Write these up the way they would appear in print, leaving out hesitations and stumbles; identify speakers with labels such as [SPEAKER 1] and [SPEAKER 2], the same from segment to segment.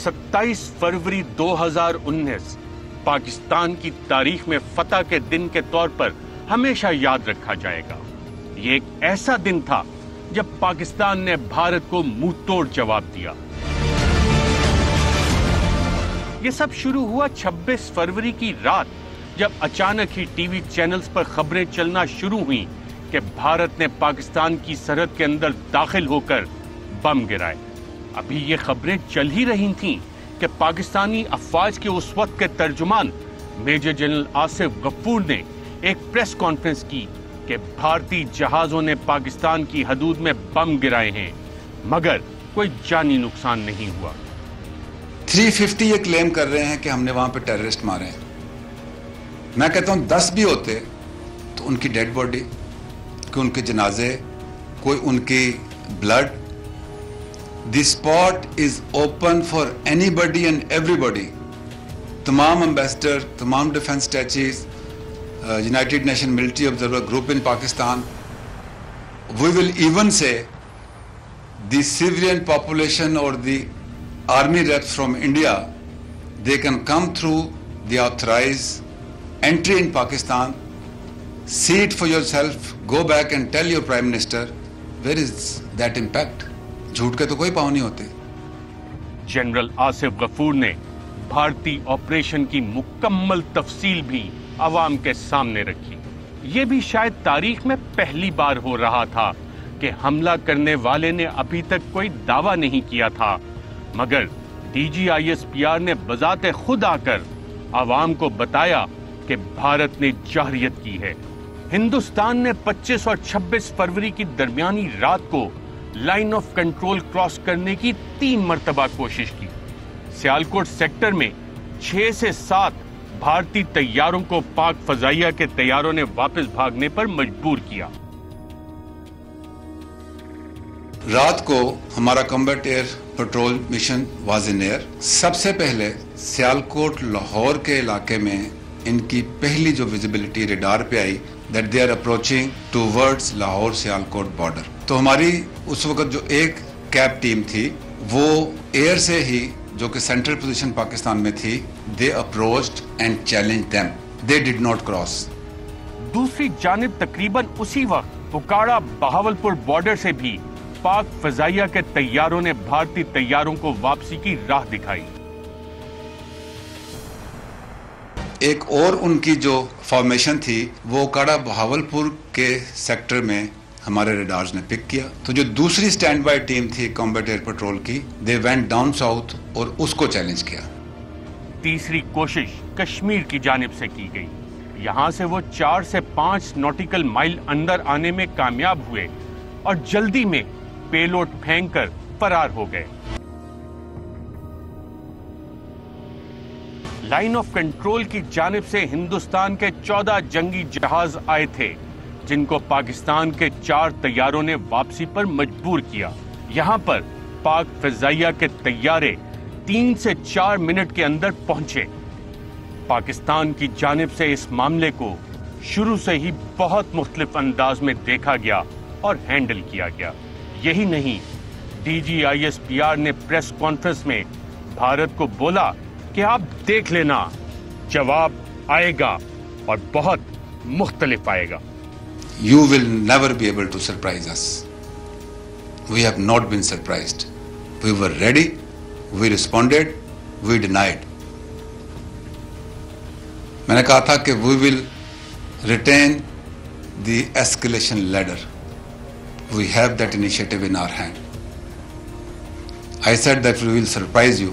[SPEAKER 1] 27 फरवरी 2019 पाकिस्तान की तारीख में फतह के दिन के तौर पर हमेशा याद रखा जाएगा। ये एक ऐसा दिन था जब पाकिस्तान ने भारत को मुंह तोड़ जवाब दिया। ये सब शुरू हुआ 26 फरवरी की रात, जब अचानक ही टीवी चैनल्स पर खबरें चलना शुरू हुई कि भारत ने पाकिस्तान की सरहद के अंदर दाखिल होकर बम गिराए। अभी ये खबरें चल ही रही थीं कि पाकिस्तानी अफवाज के उस वक्त के तर्जुमान मेजर जनरल आसिफ गफूर ने एक प्रेस कॉन्फ्रेंस की कि भारतीय जहाजों ने पाकिस्तान की हदूद में बम गिराए हैं, मगर कोई जानी नुकसान नहीं हुआ।
[SPEAKER 2] 350 ये क्लेम कर रहे हैं कि हमने वहां पे टेररिस्ट मारे हैं। मैं कहता हूं 10 भी होते तो उनकी डेड बॉडी, कि उनके जनाजे, कोई उनकी blood, the spot is open for anybody and everybody. तमाम एम्बेसडर, तमाम defence attaches, United Nation military observer group in Pakistan, we will even say the civilian population और the army reps from India, they can come through the authorized entry in Pakistan, see it for yourself, go back and tell your Prime Minister, where is that impact? झूठ के तो कोई पाँव नहीं होते।
[SPEAKER 1] General Asif Ghafoor ने भारतीय ऑपरेशन की मुकम्मल तफसील भी अवाम के सामने रखी। ये भी शायद तारीख में पहली बार हो रहा था कि हमला करने वाले ने अभी तक कोई दावा नहीं किया था, मगर DGISPR ने बजाते खुद आकर आवाम को बताया कि भारत ने जहरियत की है। हिंदुस्तान ने 25 और 26 फरवरी की दरमियानी रात को लाइन ऑफ कंट्रोल क्रॉस करने की 3 मरतबा कोशिश की। सियालकोट सेक्टर में 6 से 7 भारतीय तैयारों को पाक फजाइया के तैयारों ने वापस भागने पर मजबूर किया।
[SPEAKER 2] रात को हमारा combat air petrol mission was in air. सबसे पहले सियालकोट लाहौर के इलाके में इनकी पहली जो विजिबिलिटी रेडार पे आई, that they are approaching towards Lahore Sialkot border. तो हमारी उस वक्त जो एक कैब टीम थी वो एयर से ही, जो कि सेंट्रल पोजीशन पाकिस्तान में थी, they approached and challenge them, they did not cross.
[SPEAKER 1] दूसरी जानिब तकरीबन उसी वक्त पुकाड़ा बहावलपुर बॉर्डर से भी पाक फजाइया के तैयारों ने भारतीय तैयारों को वापसी की राह दिखाई।
[SPEAKER 2] एक और उनकी जो फॉर्मेशन थी वो काड़ा बहावलपुर के सेक्टर में हमारे रेडार्स ने पिक किया। तो जो दूसरी स्टैंड बाय टीम थी कॉम्बैट एयर पेट्रोल की, दे वेंट डाउन साउथ और उसको चैलेंज किया।
[SPEAKER 1] तीसरी कोशिश कश्मीर की जानिब से की गई। यहां से वो 4 से 5 नॉटिकल माइल अंदर आने में कामयाब हुए और जल्दी में पेलोड फेंककर फरार हो गए। लाइन ऑफ कंट्रोल की जानिब से हिंदुस्तान के 14 जंगी जहाज आए थे, जिनको पाकिस्तान के 4 तैयारों ने वापसी पर मजबूर किया। यहां पर पाक फजाइया के तैयारे 3 से 4 मिनट के अंदर पहुंचे। पाकिस्तान की जानिब से इस मामले को शुरू से ही बहुत मुख्तलिफ अंदाज में देखा गया और हैंडल किया गया। यही नहीं, DGISPR ने प्रेस कॉन्फ्रेंस में भारत को बोला कि आप देख लेना, जवाब आएगा और बहुत मुख्तलिफ आएगा।
[SPEAKER 2] You will never be able to surprise us. We have not been surprised. We were ready, we responded, we denied. मैंने कहा था कि we will retain the escalation ladder. We have that initiative in our hand. I said that we will surprise you.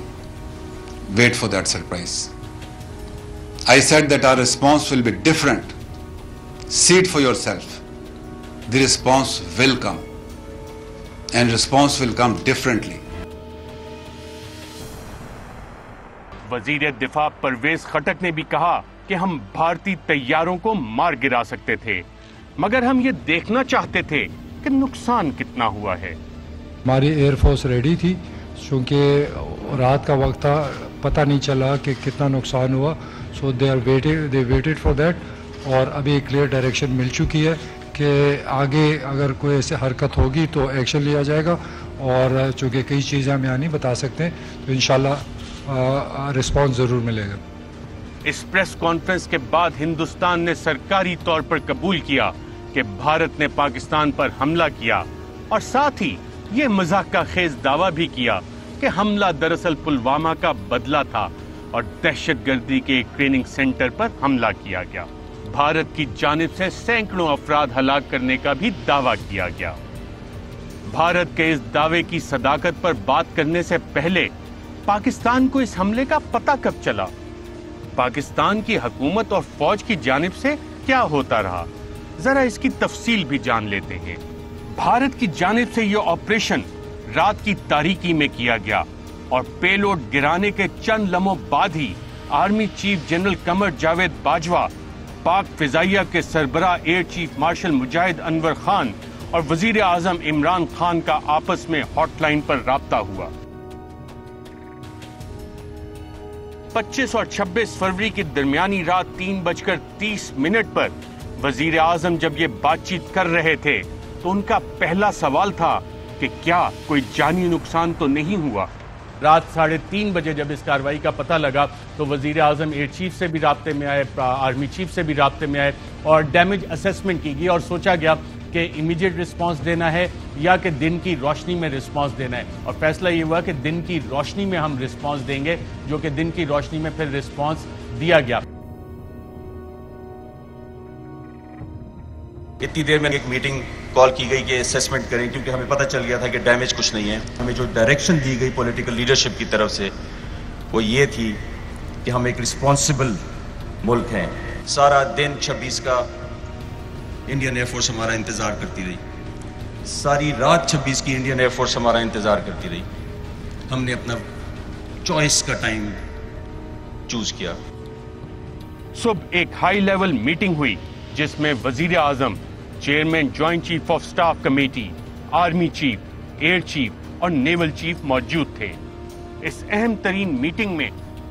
[SPEAKER 2] Wait for that surprise. I said that our response will be different. See it for yourself. The response will come. And response will come differently.
[SPEAKER 1] वजीर दिफा परवेज खटक ने भी कहा कि हम भारतीय तैयारों को मार गिरा सकते थे, मगर हम ये देखना चाहते थे कि नुकसान कितना हुआ है।
[SPEAKER 3] हमारी एयरफोर्स रेडी थी, क्योंकि रात का वक्त था, पता नहीं चला कि कितना नुकसान हुआ। सो दे वेटेड फॉर दैट, और अभी क्लियर डायरेक्शन मिल चुकी है कि आगे अगर कोई ऐसे हरकत होगी तो एक्शन लिया जाएगा। और चूँकि कई चीज़ें हम यहाँ नहीं बता सकते, तो इंशाल्लाह रिस्पॉन्स ज़रूर मिलेगा।
[SPEAKER 1] इस प्रेस कॉन्फ्रेंस के बाद हिंदुस्तान ने सरकारी तौर पर कबूल किया कि भारत ने पाकिस्तान पर हमला किया और साथ ही ये मजाक का खेज दावा भी किया कि हमला दरअसल पुलवामा का बदला था और दहशतगर्दी के एक ट्रेनिंग सेंटर पर हमला किया गया। भारत की जानिब से सैकड़ों अफराद हलाक करने का भी दावा किया गया। भारत के इस दावे की सदाकत पर बात करने से पहले पाकिस्तान को इस हमले का पता कब चला? पाकिस्तान की हुकूमत और फौज की जानिब से क्या होता रहा, जरा इसकी तफसील भी जान लेते हैं। भारत की जानिब से यह ऑपरेशन रात की तारीकी में किया गया और पेलोड गिराने के चंद लम्हों बाद ही army chief general Qamar Javed Bajwa, पाक फिजाइया के सरबराह एयर चीफ मार्शल मुजाहिद अनवर खान और वजीर आजम इमरान खान का आपस में हॉटलाइन पर राब्ता हुआ। 25 और 26 फरवरी की दरमियानी रात 3:30 पर वजीर आजम जब ये बातचीत कर रहे थे तो उनका पहला सवाल था कि क्या कोई जानी नुकसान तो नहीं हुआ। रात 3:30 बजे जब इस कार्रवाई का पता लगा तो वजीर आजम एयर चीफ से भी राब्ते में आए, आर्मी चीफ से भी राब्ते में आए और डैमेज असेसमेंट की गई और सोचा गया कि इमीडिएट रिस्पांस देना है या कि दिन की रोशनी में रिस्पांस देना है, और फैसला ये हुआ कि दिन की रोशनी में हम रिस्पांस देंगे, जो कि दिन की रोशनी में फिर रिस्पांस दिया गया।
[SPEAKER 4] इतनी देर में एक मीटिंग कॉल की गई कि असेसमेंट करें, क्योंकि हमें पता चल गया था कि डैमेज कुछ नहीं है। हमें जो डायरेक्शन दी गई पॉलिटिकल लीडरशिप की तरफ से वो ये थी कि हम एक रिस्पॉन्सिबल मुल्क हैं। सारा दिन 26 का इंडियन एयरफोर्स हमारा इंतज़ार करती रही, सारी रात 26 की इंडियन एयरफोर्स हमारा इंतज़ार करती रही। हमने अपना चॉइस का टाइम चूज किया।
[SPEAKER 1] सुबह एक हाई लेवल मीटिंग हुई जिसमें वजीर आजम, chairman joint chief of staff committee, army chief, air chief और नेवल चीफ मौजूद थे। इस अहम तरीन मीटिंग में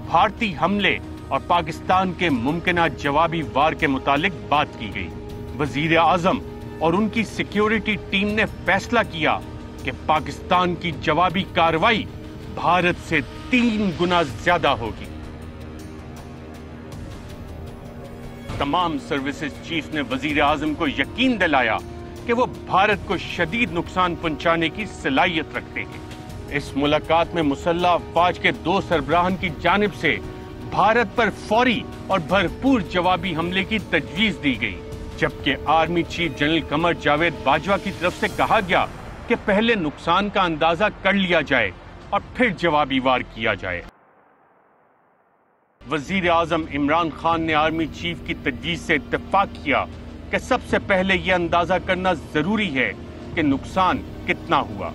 [SPEAKER 1] भारतीय हमले और पाकिस्तान के मुमकिना जवाबी वार के मुतालिक बात की गई। वजीर आजम और उनकी सिक्योरिटी टीम ने फैसला किया कि पाकिस्तान की जवाबी कार्रवाई भारत से 3 गुना ज्यादा होगी। तमाम सर्विसेज चीफ ने वजीर आजम को यकीन दिलाया कि वो भारत को शदीद नुकसान पहुंचाने की सलाहियत रखते हैं। इस मुलाकात में मुसल्लह अफवाज के 2 सरबराहान की जानिब से भारत पर फौरी और भरपूर जवाबी हमले की तजवीज दी गई, जबकि army chief general Qamar Javed Bajwa की तरफ से कहा गया कि पहले नुकसान का अंदाजा कर लिया जाए और फिर जवाबी वार किया जाए। वजीर आजम इमरान खान ने आर्मी चीफ की तजवीज से इत्तेफाक किया कि सबसे पहले यह अंदाजा करना जरूरी है कि नुकसान कितना हुआ।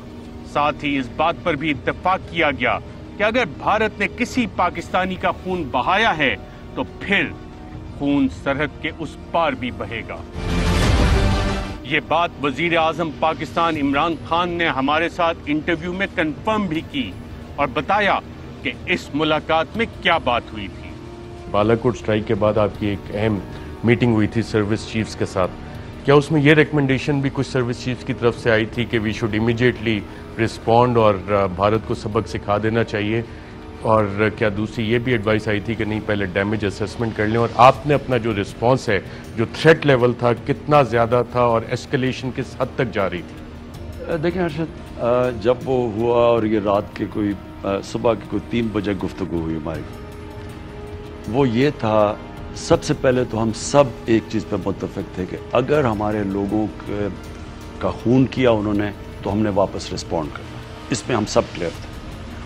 [SPEAKER 1] साथ ही इस बात पर भी इत्तेफाक किया गया कि अगर भारत ने किसी पाकिस्तानी का खून बहाया है तो फिर खून सरहद के उस पार भी बहेगा। ये बात वजीर आजम पाकिस्तान इमरान खान ने हमारे साथ इंटरव्यू में कंफर्म भी की और बताया कि इस मुलाकात में क्या बात हुई थी।
[SPEAKER 5] बालाकोट स्ट्राइक के बाद आपकी एक अहम मीटिंग हुई थी सर्विस चीफ्स के साथ, क्या उसमें ये रिकमेंडेशन भी कुछ सर्विस चीफ्स की तरफ से आई थी कि वी शुड इमीडिएटली रिस्पॉन्ड और भारत को सबक सिखा देना चाहिए, और क्या दूसरी ये भी एडवाइस आई थी कि नहीं पहले डैमेज असेसमेंट कर लें, और आपने अपना जो रिस्पांस है, जो थ्रेट लेवल था, कितना ज़्यादा था और एस्केलेशन किस हद तक जा रही थी?
[SPEAKER 6] देखें हर्षद, जब वो हुआ और ये रात के कोई सुबह के कोई 3 बजे गुफ्तगू हुई हमारी, वो ये था सबसे पहले तो हम सब एक चीज़ पर मुत्तफिक थे कि अगर हमारे लोगों का खून किया उन्होंने तो हमने वापस रिस्पॉन्ड करना, इसमें हम सब क्लियर थे।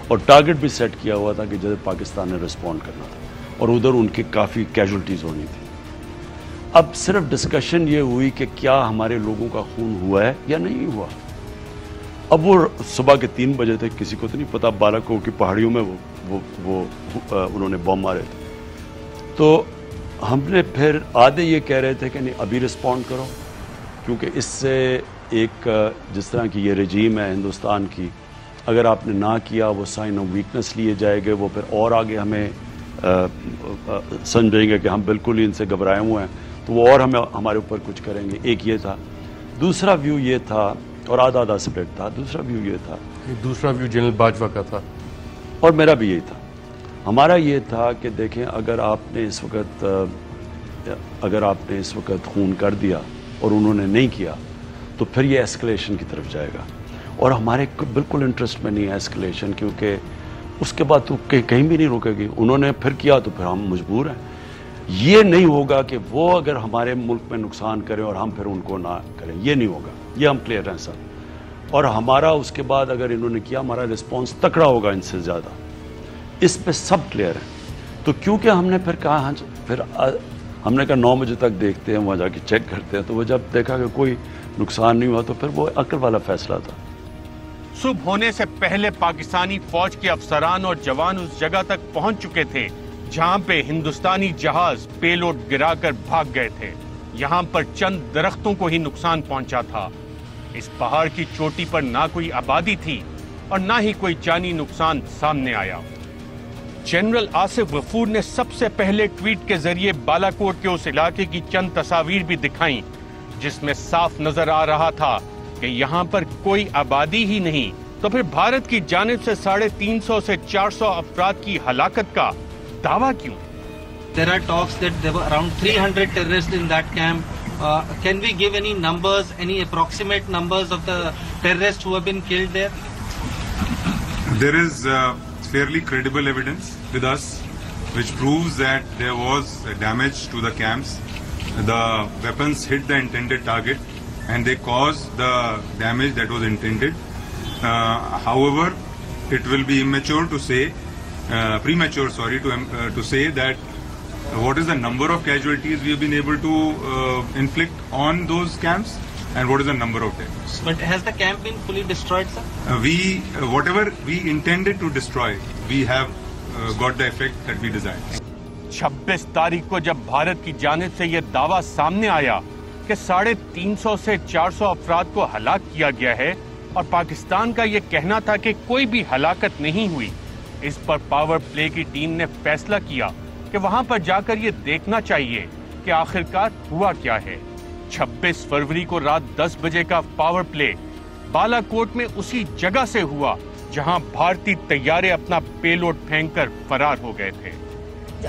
[SPEAKER 6] और टारगेट भी सेट किया हुआ था कि जैसे पाकिस्तान ने रिस्पॉन्ड करना था और उधर उनकी काफ़ी कैजुअल्टीज़ होनी थी। अब सिर्फ डिस्कशन ये हुई कि क्या हमारे लोगों का खून हुआ है या नहीं हुआ। अब वो सुबह के 3 बजे थे, किसी को तो नहीं पता बालाकोट की पहाड़ियों में वो उन्होंने बम मारे थे। तो हमने फिर आधे ये कह रहे थे कि नहीं अभी रिस्पॉन्ड करो, क्योंकि इससे एक जिस तरह की ये रजीम है हिंदुस्तान की, अगर आपने ना किया वो साइन ऑफ वीकनेस लिए जाएंगे, वो फिर और आगे हमें समझेंगे कि हम बिल्कुल ही इनसे घबराए हुए हैं, तो वो और हमें हमारे ऊपर कुछ करेंगे। एक ये था। दूसरा व्यू ये था, और आधा आधा स्प्लिट था। दूसरा व्यू ये था,
[SPEAKER 5] दूसरा व्यू जनरल बाजवा का था
[SPEAKER 6] और मेरा भी यही था ہمارا یہ تھا کہ دیکھیں اگر آپ نے اس وقت خون کر دیا اور انہوں نے نہیں کیا تو پھر یہ ایسکلیشن کی طرف جائے گا، اور ہمارے بالکل انٹرسٹ میں نہیں ہے ایسکلیشن، کیونکہ اس کے بعد تو کہیں بھی نہیں رکے گی. انہوں نے پھر کیا تو پھر ہم مجبور ہیں. یہ نہیں ہوگا کہ وہ اگر ہمارے ملک میں نقصان کریں اور ہم پھر ان کو نہ کریں، یہ نہیں ہوگا. یہ ہم کلیئر ہیں سر. اور ہمارا اس کے بعد اگر انہوں نے کیا ہمارا رسپانس تکڑا ہوگا ان سے زیادہ، اس پہ سب کلیئر ہیں. تو کیونکہ ہم نے پھر کہا پھر ہم نے کہا 9 بجے تک دیکھتے ہیں، وہاں جا کے چیک کرتے ہیں. تو وہ جب دیکھا کہ کوئی نقصان نہیں ہوا تو پھر وہ عقل والا فیصلہ تھا.
[SPEAKER 1] صبح ہونے سے پہلے پاکستانی فوج کے افسران اور جوان اس جگہ تک پہنچ چکے تھے جہاں پہ ہندوستانی جہاز پیلوڈ گرا کر بھاگ گئے تھے. یہاں پر چند درختوں کو ہی نقصان پہنچا تھا. اس پہاڑ کی چوٹی پر نہ کوئی آبادی تھی اور نہ ہی کوئی جانی نقصان سامنے آیا. جنرل آصف غفور نے سب سے پہلے ٹویٹ کے ذریعے بالا کوٹ کے اس علاقے کی چند تصاویر بھی دکھائیں جس میں صاف نظر آ رہا تھا کہ یہاں پر کوئی آبادی ہی نہیں. تو پھر بھارت کی جانب سے 350 سے 400 افراد کی ہلاکت کا دعویٰ کیوں؟
[SPEAKER 7] There are talks that there were around 300 terrorists in that camp. Can we give any numbers, any approximate numbers of the terrorists who have been killed there?
[SPEAKER 8] There is fairly credible evidence with us which proves that there was damage to the camps. The weapons hit the intended target and they caused the damage that was intended. However, it will be premature to say that what is the number of casualties we have been able to inflict on those camps and what is the number of deaths.
[SPEAKER 7] But has the camp been fully destroyed, sir?
[SPEAKER 8] Whatever we intended to destroy, we have got the effect that we desired.
[SPEAKER 1] 26 تاریخ کو جب بھارت کی جانب سے یہ دعویٰ سامنے آیا کہ 350 سے 400 افراد کو ہلاک کیا گیا ہے اور پاکستان کا یہ کہنا تھا کہ کوئی بھی ہلاکت نہیں ہوئی، اس پر پاور پلے کی ٹیم نے فیصلہ کیا کہ وہاں پر جا کر یہ دیکھنا چاہیے کہ آخرکار ہوا کیا ہے. 26 فروری کو رات 10 بجے کا پاور پلے بالا کوٹ میں اسی جگہ سے ہوا جہاں بھارتی طیارے اپنا پیلوڈ پھینک کر فرار ہو گئے تھے.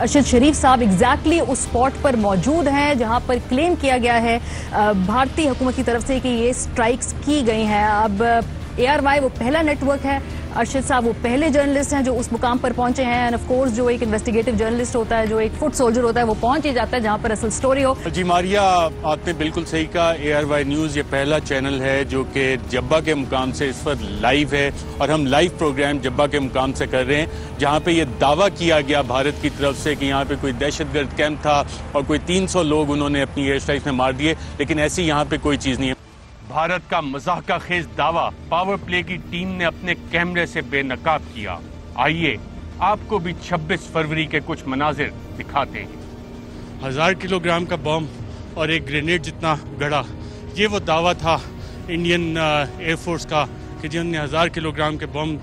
[SPEAKER 9] ارشد شریف صاحب ایگزیکٹلی اس اسپاٹ پر موجود ہیں جہاں پر کلیم کیا گیا ہے بھارتی حکومت کی طرف سے کہ یہ سٹرائکس کی گئی ہیں. اب ARY وہ پہلا نیٹ ورک ہے، ارشد صاحب وہ پہلے جرنلسٹ ہیں جو اس مقام پر پہنچے ہیں. اینڈ آف کورس جو ایک انویسٹیگیٹو جرنلسٹ ہوتا ہے، جو ایک فٹ سولجر ہوتا ہے، وہ پہنچ ہی جاتا ہے جہاں پر اصل سٹوری ہو.
[SPEAKER 1] جی ماریا، آپ نے بالکل صحیح کہا. ARY نیوز یہ پہلا چینل ہے جو کہ جبہ کے مقام سے اس وقت لائیو ہے اور ہم لائیو پروگرام جبہ کے مقام سے کر رہے ہیں جہاں پہ یہ دعویٰ کیا گیا بھارت کی طرف سے کہ یہاں پہ کوئی دہشت گرد کیمپ تھا اور کوئی 300 لوگ انہوں نے اپنی ایئر اسٹرائک میں مار دیے، لیکن ایسی یہاں پہ کوئی چیز نہیں ہے. بھارت کا مضحکہ خیز دعویٰ پاور پلے کی ٹیم نے اپنے کیمرے سے بے نقاب کیا. آئیے آپ کو بھی 26 فروری کے کچھ مناظر دکھاتے ہیں. 1000 کلو گرام کا بم اور ایک گرینیڈ جتنا گڑا، یہ وہ دعویٰ تھا انڈین ایئر فورس کا کہ جنہوں نے 1000 کلو گرام کے بم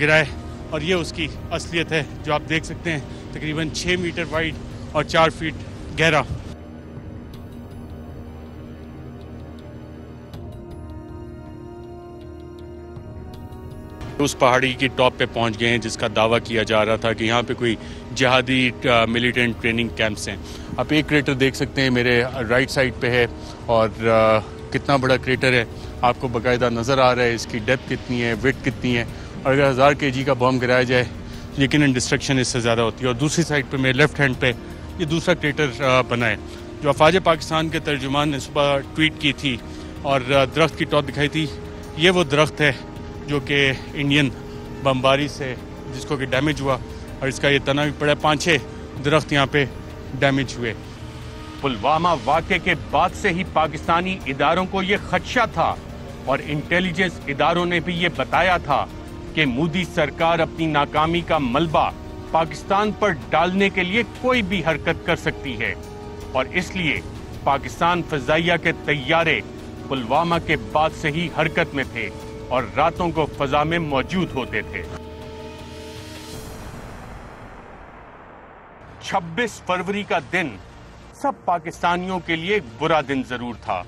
[SPEAKER 1] گرائے، اور یہ اس کی اصلیت ہے جو آپ دیکھ سکتے ہیں. تقریباً 6 میٹر وائڈ اور 4 فٹ گہرا. اس پہاڑی کی ٹاپ پہ پہنچ گئے ہیں جس کا دعویٰ کیا جا رہا تھا کہ یہاں پہ کوئی جہادی ملیٹنٹ ٹریننگ کیمپس ہیں. آپ ایک کریٹر دیکھ سکتے ہیں میرے رائٹ سائڈ پہ ہے اور کتنا بڑا کریٹر ہے آپ کو باقاعدہ نظر آ رہا ہے. اس کی ڈیپتھ کتنی ہے، ویڈتھ کتنی ہے، اور اگر 1000 kg کا بم گرایا جائے یقیناً ڈسٹرکشن اس سے زیادہ ہوتی ہے. اور دوسری سائڈ پہ میرے لیفٹ ہینڈ پہ یہ دوسرا کریٹر بنا ہے جو افواج پاکستان کے ترجمان نے صبح ٹویٹ کی تھی اور درخت کی ٹاپ دکھائی تھی. یہ وہ درخت ہے جو کہ انڈین بمباری سے جس کو کہ ڈیمیج ہوا، اور اس کا یہ تنا بھی پڑا. 5-6 درخت یہاں پہ ڈیمیج ہوئے. پلوامہ واقعے کے بعد سے ہی پاکستانی اداروں کو یہ خدشہ تھا اور انٹیلیجنس اداروں نے بھی یہ بتایا تھا کہ مودی سرکار اپنی ناکامی کا ملبہ پاکستان پر ڈالنے کے لیے کوئی بھی حرکت کر سکتی ہے، اور اس لیے پاکستان فضائیہ کے طیارے پلوامہ کے بعد سے ہی حرکت میں تھے اور راتوں کو فضا میں موجود ہوتے تھے. 26 فروری کا دن سب پاکستانیوں کے لیے ایک برا دن ضرور تھا.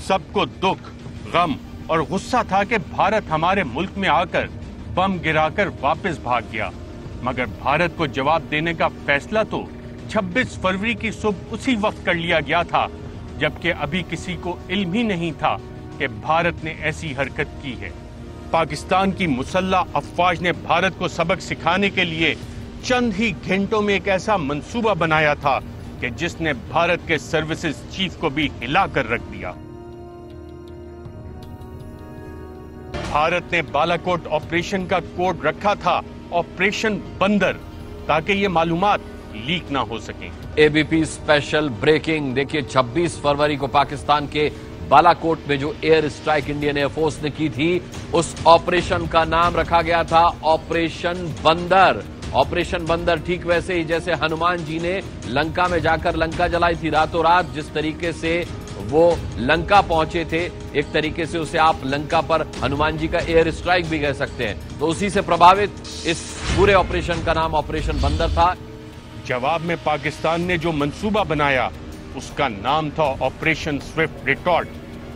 [SPEAKER 1] سب کو دکھ، غم اور غصہ تھا کہ بھارت ہمارے ملک میں آ کر بم گرا کر واپس بھاگ گیا. मगर भारत को जवाब देने का फैसला तो 26 फरवरी की सुबह उसी वक्त कर लिया गया था, जबकि अभी किसी को इल्म ही नहीं था कि भारत ने ऐसी हरकत की है। पाकिस्तान की मुसल्लह अफवाज ने भारत को सबक सिखाने के लिए चंद ही घंटों में एक ऐसा मंसूबा बनाया था कि जिसने भारत के सर्विसेज चीफ को भी हिला कर रख दिया। भारत ने बालाकोट ऑपरेशन का कोड रखा था ऑपरेशन बंदर, ताकि ये मालूमात लीक ना हो सके।
[SPEAKER 10] एबीपी स्पेशल ब्रेकिंग देखिए, 26 फरवरी को पाकिस्तान के बालाकोट में जो एयर स्ट्राइक इंडियन एयरफोर्स ने की थी, उस ऑपरेशन का नाम रखा गया था ऑपरेशन बंदर। ऑपरेशन बंदर ठीक वैसे ही जैसे हनुमान जी ने लंका में जाकर लंका जलाई थी रातों रात, जिस तरीके से वो लंका पहुंचे थे, एक तरीके से उसे आप लंका पर हनुमान जी का एयर स्ट्राइक भी कह सकते हैं। तो उसी से प्रभावित इस पूरे ऑपरेशन का नाम ऑपरेशन बंदर था।
[SPEAKER 1] जवाब में पाकिस्तान ने जो मंसूबा बनाया उसका नाम था ऑपरेशन स्विफ्ट रिटॉर्ट,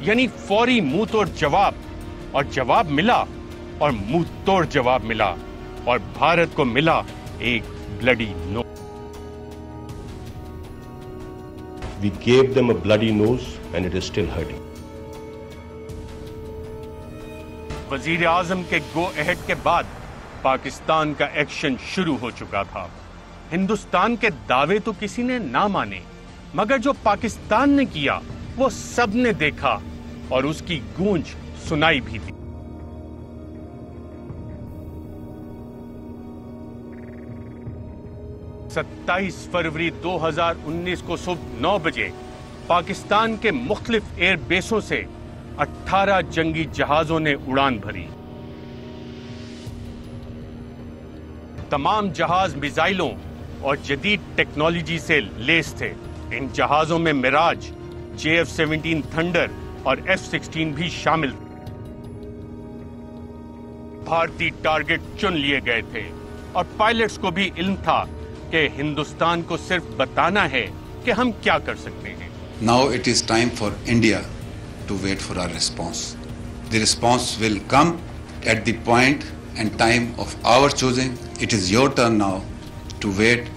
[SPEAKER 1] यानी फौरी मुंह तोड़ जवाब। और जवाब मिला और मुंह तोड़ जवाब मिला, और भारत को मिला एक bloody no.
[SPEAKER 11] We gave them a bloody nose and it is still hurting.
[SPEAKER 1] वजीर आजम के गो अहेड के बाद पाकिस्तान का एक्शन शुरू हो चुका था। हिंदुस्तान के दावे तो किसी ने ना माने, मगर जो पाकिस्तान ने किया वो सबने देखा और उसकी गूंज सुनाई भी दी। सत्ताईस फरवरी 2019 को सुबह 9 बजे पाकिस्तान के मुख्तलिफ एयर बेसों से 18 जंगी जहाजों ने उड़ान भरी। तमाम जहाज मिसाइलों और जदीद टेक्नोलॉजी से लेस थे। इन जहाजों में मिराज, JF-17 थंडर और F-16 भी शामिल थे। भारतीय टारगेट चुन लिए गए थे और पायलट्स को भी इल्म था कि हिंदुस्तान को सिर्फ बताना है कि हम क्या कर सकते हैं।
[SPEAKER 2] Now it is time for India to wait for our response. The response will come at the point and time of our choosing. It is your turn now to wait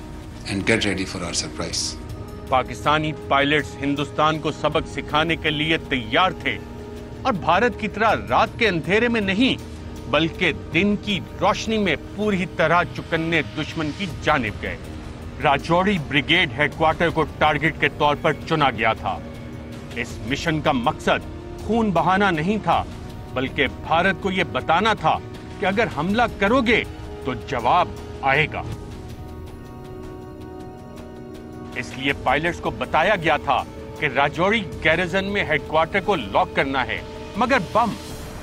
[SPEAKER 2] and get ready for our surprise.
[SPEAKER 1] Pakistani pilots Hindustan को सबक सिखाने के लिए तैयार थे, और भारत की तरह रात के अंधेरे में नहीं बल्कि दिन की रोशनी में पूरी तरह चुकन्ने दुश्मन की जानिब गए। राजौरी ब्रिगेड हेडक्वार्टर को टारगेट के तौर पर चुना गया था। इस मिशन का मकसद खून बहाना नहीं था, बल्कि भारत को यह बताना था कि अगर हमला करोगे तो जवाब आएगा। इसलिए पायलट्स को बताया गया था कि राजौरी गैरिजन में हेडक्वार्टर को लॉक करना है, मगर बम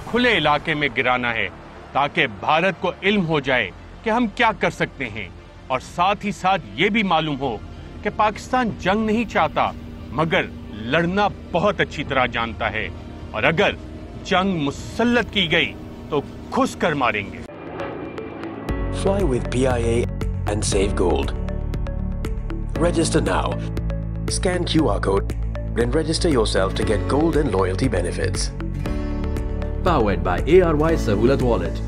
[SPEAKER 1] खुले इलाके में गिराना है, ताकि भारत को इल्म हो जाए कि हम क्या कर सकते हैं, और साथ ही साथ ये भी मालूम हो कि पाकिस्तान जंग नहीं चाहता मगर लड़ना बहुत अच्छी तरह जानता है, और अगर जंग मुसल्लत की गई तो घुस कर मारेंगे।
[SPEAKER 12] Fly with PIA and save gold. Register now. Scan QR code and register yourself to get gold and loyalty benefits. Powered by ARY Sahulat Wallet.